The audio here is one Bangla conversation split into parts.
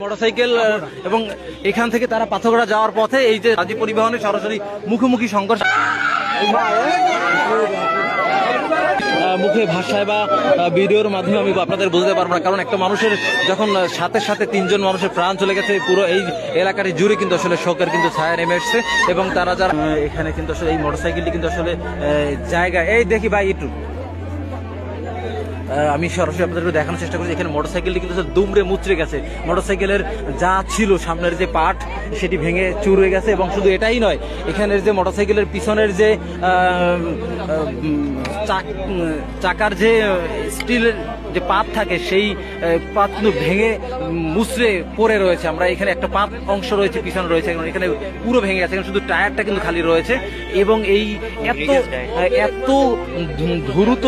মোটরসাইকেল এবং এখান থেকে তারা পাথরঘাটা যাওয়ার পথে এই যে রাজ্য পরিবহনের সরাসরি মুখোমুখি সংঘর্ষ, মুখে ভাষায় বা ভিডিওর মাধ্যমে আমি আপনাদের বুঝতে পারবো না, কারণ একটা মানুষের যখন সাথে সাথে তিনজন মানুষের প্রাণ চলে গেছে, পুরো এই এলাকাটি জুড়ে কিন্তু আসলে শোকের কিন্তু ছায়া নেমে এসছে। এবং তারা যারা এখানে কিন্তু আসলে এই মোটরসাইকেলটি কিন্তু আসলে জায়গা এই দেখি ভাই একটু আমি সরাসরি আপনাদেরকে দেখানোর চেষ্টা করছি। এখানে মোটরসাইকেলটি কিন্তু দুমড়ে মুচড়ে গেছে, মোটরসাইকেলের যা ছিল সামনের যে পার্ট সেটি ভেঙে চুর হয়ে গেছে। এবং শুধু এটাই নয়, এখানের যে মোটরসাইকেলের পিছনের যে চাকার যে স্টিলের যে পাত থাকে সেই পাত ভেঙে মুচড়ে পড়ে রয়েছে। আমরা এখানে একটা পাত অংশ রয়েছে, পিছনে রয়েছে, এখানে পুরো ভেঙে গেছে, শুধু টায়ারটা কিন্তু খালি রয়েছে। এবং এই এত দ্রুত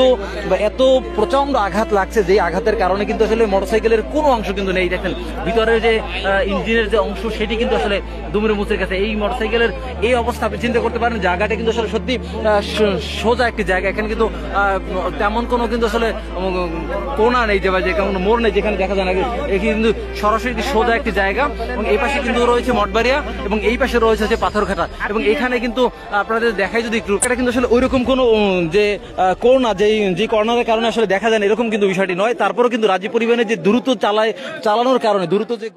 বা এত প্রচন্ড আঘাত লাগছে, যে আঘাতের কারণে কিন্তু আসলে মোটরসাইকেলের কোনো অংশ কিন্তু নেই। দেখেন ভিতরের যে ইঞ্জিনের যে অংশ সেটি কিন্তু আসলে দুমড়ে মুচড়ে গেছে। এই মোটরসাইকেলের এই অবস্থা আপনি চিন্তা করতে পারেন, জায়গাটা কিন্তু আসলে সত্যি সোজা একটি জায়গা। এখানে কিন্তু তেমন কোনো কিন্তু আসলে কোনা নেই, যে কোনো মোড় নেই যেখানে দেখা যায় না। এখানে কিন্তু সরাসরি সোজা একটি জায়গা। এবং এই পাশে কিন্তু রয়েছে মঠবাড়িয়া এবং এই পাশে রয়েছে যে পাথরঘাটা। এবং এখানে কিন্তু আপনাদের দেখাই যদি একটু, এটা কিন্তু আসলে ওইরকম কোনো যে করোনা যে করোনার কারণে আসলে দেখা যায় না এরকম কিন্তু বিষয়টি নয়। তারপরেও কিন্তু রাজ্য পরিবহনের যে দ্রুত চালানোর কারণে দ্রুত যে